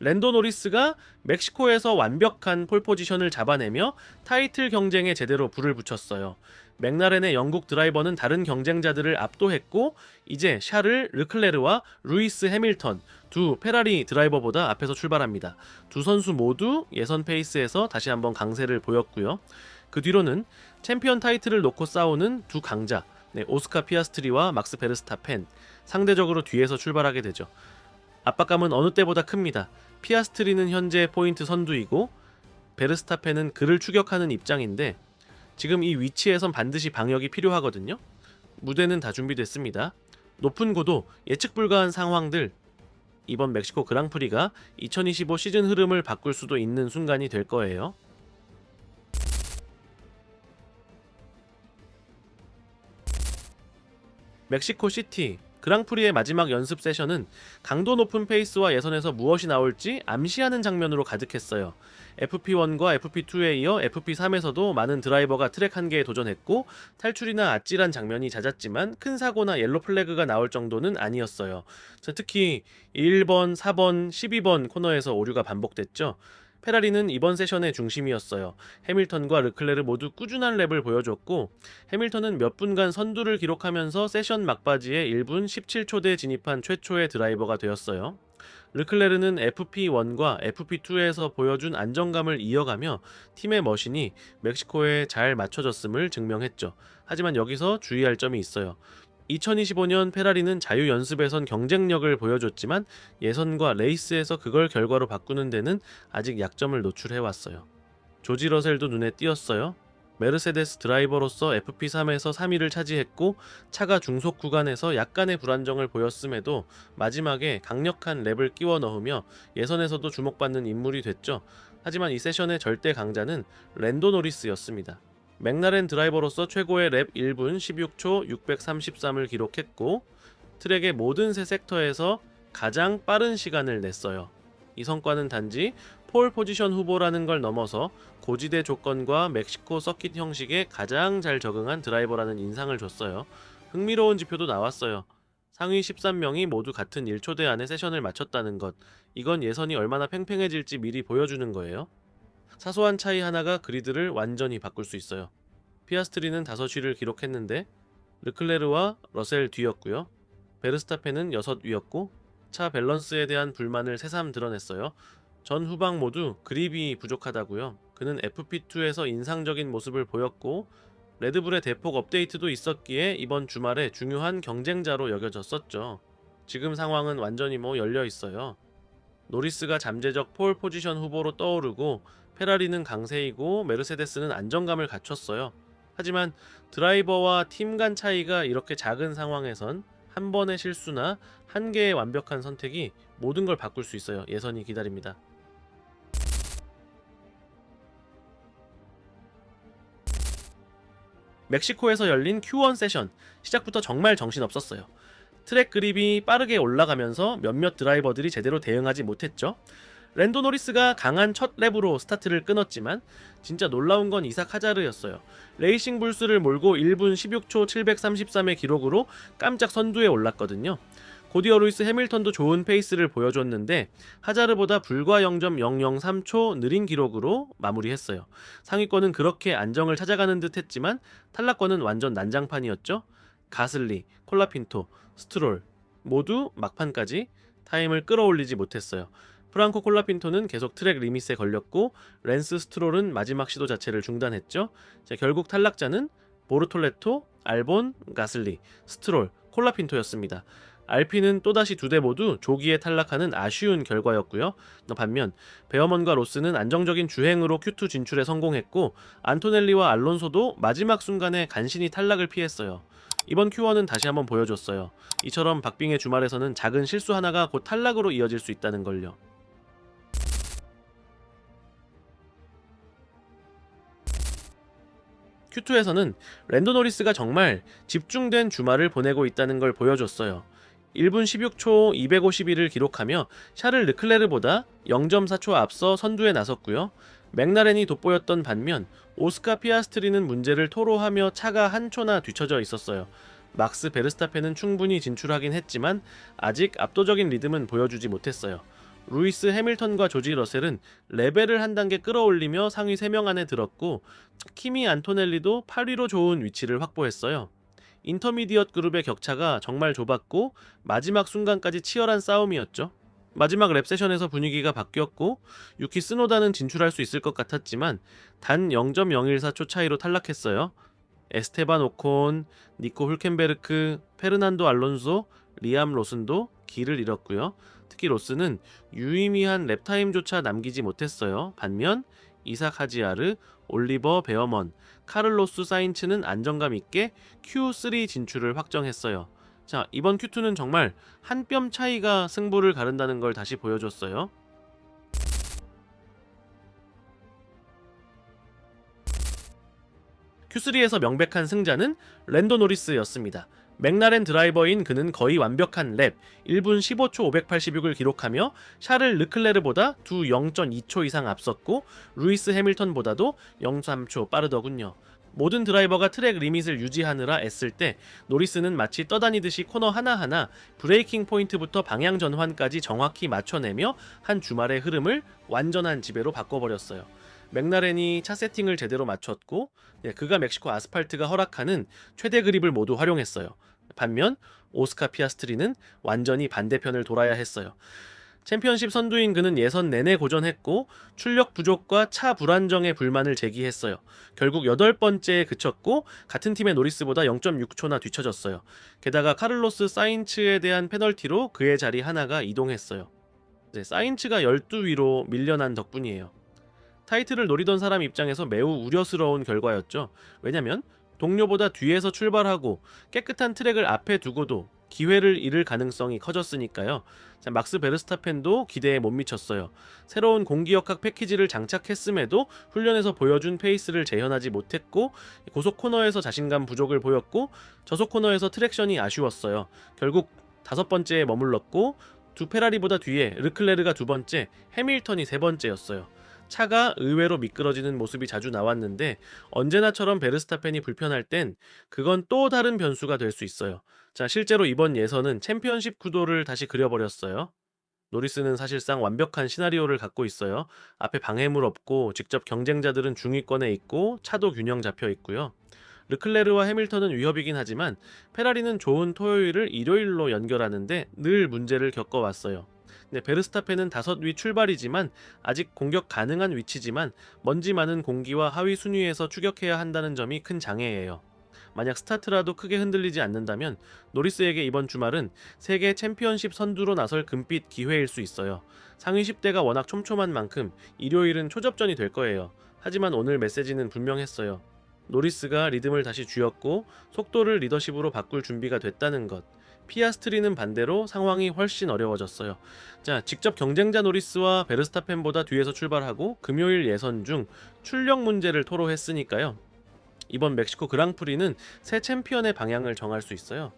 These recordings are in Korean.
랜도 노리스가 멕시코에서 완벽한 폴 포지션을 잡아내며 타이틀 경쟁에 제대로 불을 붙였어요. 맥라렌의 영국 드라이버는 다른 경쟁자들을 압도했고 이제 샤를 르클레르와 루이스 해밀턴 두 페라리 드라이버보다 앞에서 출발합니다. 두 선수 모두 예선 페이스에서 다시 한번 강세를 보였고요. 그 뒤로는 챔피언 타이틀을 놓고 싸우는 두 강자 오스카 피아스트리와 막스 베르스타펜, 상대적으로 뒤에서 출발하게 되죠. 압박감은 어느 때보다 큽니다. 피아스트리는 현재 포인트 선두이고 베르스타펜은 그를 추격하는 입장인데 지금 이 위치에선 반드시 방역이 필요하거든요. 무대는 다 준비됐습니다. 높은 고도, 예측 불가한 상황들, 이번 멕시코 그랑프리가 2025 시즌 흐름을 바꿀 수도 있는 순간이 될 거예요. 멕시코 시티 그랑프리의 마지막 연습 세션은 강도 높은 페이스와 예선에서 무엇이 나올지 암시하는 장면으로 가득했어요. FP1과 FP2에 이어 FP3에서도 많은 드라이버가 트랙 한계에 도전했고 탈출이나 아찔한 장면이 잦았지만 큰 사고나 옐로 플래그가 나올 정도는 아니었어요. 특히 1번, 4번, 12번 코너에서 오류가 반복됐죠. 페라리는 이번 세션의 중심이었어요. 해밀턴과 르클레르 모두 꾸준한 랩을 보여줬고 해밀턴은 몇 분간 선두를 기록하면서 세션 막바지에 1분 17초대에 진입한 최초의 드라이버가 되었어요. 르클레르는 FP1과 FP2에서 보여준 안정감을 이어가며 팀의 머신이 멕시코에 잘 맞춰졌음을 증명했죠. 하지만 여기서 주의할 점이 있어요. 2025년 페라리는 자유 연습에선 경쟁력을 보여줬지만 예선과 레이스에서 그걸 결과로 바꾸는 데는 아직 약점을 노출해왔어요. 조지 러셀도 눈에 띄었어요. 메르세데스 드라이버로서 FP3에서 3위를 차지했고 차가 중속 구간에서 약간의 불안정을 보였음에도 마지막에 강력한 랩을 끼워 넣으며 예선에서도 주목받는 인물이 됐죠. 하지만 이 세션의 절대 강자는 랜도 노리스였습니다. 맥라렌 드라이버로서 최고의 랩 1분 16초 633을 기록했고 트랙의 모든 세 섹터에서 가장 빠른 시간을 냈어요. 이 성과는 단지 폴 포지션 후보라는 걸 넘어서 고지대 조건과 멕시코 서킷 형식에 가장 잘 적응한 드라이버라는 인상을 줬어요. 흥미로운 지표도 나왔어요. 상위 13명이 모두 같은 1초대 안에 세션을 마쳤다는 것. 이건 예선이 얼마나 팽팽해질지 미리 보여주는 거예요. 사소한 차이 하나가 그리드를 완전히 바꿀 수 있어요. 피아스트리는 5위를 기록했는데 르클레르와 러셀 뒤였고요. 베르스타펜은 6위였고 차 밸런스에 대한 불만을 새삼 드러냈어요. 전 후방 모두 그립이 부족하다고요. 그는 FP2에서 인상적인 모습을 보였고 레드불의 대폭 업데이트도 있었기에 이번 주말에 중요한 경쟁자로 여겨졌었죠. 지금 상황은 완전히 열려 있어요. 노리스가 잠재적 폴 포지션 후보로 떠오르고 페라리는 강세이고 메르세데스는 안정감을 갖췄어요. 하지만 드라이버와 팀 간 차이가 이렇게 작은 상황에선 한 번의 실수나 한 개의 완벽한 선택이 모든 걸 바꿀 수 있어요. 예선이 기다립니다. 멕시코에서 열린 Q1 세션, 시작부터 정말 정신없었어요. 트랙 그립이 빠르게 올라가면서 몇몇 드라이버들이 제대로 대응하지 못했죠. 랜도 노리스가 강한 첫 랩으로 스타트를 끊었지만 진짜 놀라운 건 이삭 하자르였어요. 레이싱 불스를 몰고 1분 16초 733의 기록으로 깜짝 선두에 올랐거든요. 고디어 루이스 해밀턴도 좋은 페이스를 보여줬는데 하자르보다 불과 0.003초 느린 기록으로 마무리했어요. 상위권은 그렇게 안정을 찾아가는 듯 했지만 탈락권은 완전 난장판이었죠. 가슬리, 콜라핀토, 스트롤 모두 막판까지 타임을 끌어올리지 못했어요. 프랑코 콜라핀토는 계속 트랙 리밋에 걸렸고 랜스 스트롤은 마지막 시도 자체를 중단했죠. 결국 탈락자는 보르톨레토, 알본, 가슬리, 스트롤, 콜라핀토였습니다. 알핀은 또다시 두 대 모두 조기에 탈락하는 아쉬운 결과였고요. 반면 베어먼과 로스는 안정적인 주행으로 Q2 진출에 성공했고 안토넬리와 알론소도 마지막 순간에 간신히 탈락을 피했어요. 이번 Q1은 다시 한번 보여줬어요. 이처럼 박빙의 주말에서는 작은 실수 하나가 곧 탈락으로 이어질 수 있다는 걸요. Q2에서는 랜도 노리스가 정말 집중된 주말을 보내고 있다는 걸 보여줬어요. 1분 16초 251을 기록하며 샤를 르클레르보다 0.4초 앞서 선두에 나섰고요. 맥라렌이 돋보였던 반면 오스카 피아스트리는 문제를 토로하며 차가 한 초나 뒤처져 있었어요. 막스 베르스타펜은 충분히 진출하긴 했지만 아직 압도적인 리듬은 보여주지 못했어요. 루이스 해밀턴과 조지 러셀은 레벨을 한 단계 끌어올리며 상위 3명 안에 들었고, 키미 안토넬리도 8위로 좋은 위치를 확보했어요. 인터미디엇 그룹의 격차가 정말 좁았고 마지막 순간까지 치열한 싸움이었죠. 마지막 랩 세션에서 분위기가 바뀌었고 유키 스노다는 진출할 수 있을 것 같았지만 단 0.014초 차이로 탈락했어요. 에스테반 오콘, 니코 훌켄베르크, 페르난도 알론소, 리암 로슨도 길을 잃었고요. 특히 로스는 유의미한 랩타임조차 남기지 못했어요. 반면 이삭 하지아르, 올리버 베어먼, 카를로스 사인츠는 안정감 있게 Q3 진출을 확정했어요. 자, 이번 Q2는 정말 한 뼘 차이가 승부를 가른다는 걸 다시 보여줬어요. Q3에서 명백한 승자는 랜도 노리스였습니다. 맥라렌 드라이버인 그는 거의 완벽한 랩 1분 15초 586을 기록하며 샤를 르클레르보다 두 0.2초 이상 앞섰고 루이스 해밀턴보다도 0.3초 빠르더군요. 모든 드라이버가 트랙 리밋을 유지하느라 애쓸 때 노리스는 마치 떠다니듯이 코너 하나하나 브레이킹 포인트부터 방향 전환까지 정확히 맞춰내며 한 주말의 흐름을 완전한 지배로 바꿔버렸어요. 맥라렌이 차 세팅을 제대로 맞췄고 그가 멕시코 아스팔트가 허락하는 최대 그립을 모두 활용했어요. 반면 오스카 피아스트리는 완전히 반대편을 돌아야 했어요. 챔피언십 선두인 그는 예선 내내 고전했고 출력 부족과 차 불안정에 불만을 제기했어요. 결국 8번째에 그쳤고 같은 팀의 노리스보다 0.6초나 뒤처졌어요. 게다가 카를로스 사인츠에 대한 페널티로 그의 자리 하나가 이동했어요. 사인츠가 12위로 밀려난 덕분이에요. 타이틀을 노리던 사람 입장에서 매우 우려스러운 결과였죠. 왜냐면 동료보다 뒤에서 출발하고 깨끗한 트랙을 앞에 두고도 기회를 잃을 가능성이 커졌으니까요. 막스 베르스타펜도 기대에 못 미쳤어요. 새로운 공기역학 패키지를 장착했음에도 훈련에서 보여준 페이스를 재현하지 못했고 고속 코너에서 자신감 부족을 보였고 저속 코너에서 트랙션이 아쉬웠어요. 결국 5번째에 머물렀고 두 페라리보다 뒤에 르클레르가 2번째, 해밀턴이 3번째였어요. 차가 의외로 미끄러지는 모습이 자주 나왔는데 언제나처럼 베르스타펜이 불편할 땐 그건 또 다른 변수가 될 수 있어요. 자, 실제로 이번 예선은 챔피언십 구도를 다시 그려버렸어요. 노리스는 사실상 완벽한 시나리오를 갖고 있어요. 앞에 방해물 없고 직접 경쟁자들은 중위권에 있고 차도 균형 잡혀 있고요. 르클레르와 해밀턴은 위협이긴 하지만 페라리는 좋은 토요일을 일요일로 연결하는데 늘 문제를 겪어왔어요. 베르스타펜은 5위 출발이지만 아직 공격 가능한 위치지만 먼지 많은 공기와 하위 순위에서 추격해야 한다는 점이 큰 장애예요. 만약 스타트라도 크게 흔들리지 않는다면 노리스에게 이번 주말은 세계 챔피언십 선두로 나설 금빛 기회일 수 있어요. 상위 10대가 워낙 촘촘한 만큼 일요일은 초접전이 될 거예요. 하지만 오늘 메시지는 분명했어요. 노리스가 리듬을 다시 쥐었고 속도를 리더십으로 바꿀 준비가 됐다는 것. 피아스트리는 반대로 상황이 훨씬 어려워졌어요. 자, 직접 경쟁자 노리스와 베르스타펜보다 뒤에서 출발하고 금요일 예선 중 출력 문제를 토로했으니까요. 이번 멕시코 그랑프리는 새 챔피언의 방향을 정할 수 있어요.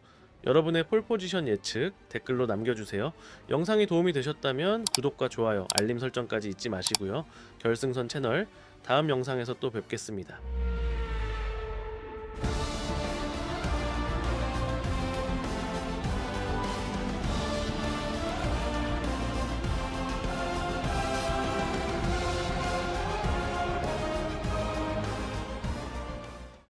여러분의 폴포지션 예측 댓글로 남겨주세요. 영상이 도움이 되셨다면 구독과 좋아요, 알림 설정까지 잊지 마시고요. 결승선 채널 다음 영상에서 또 뵙겠습니다.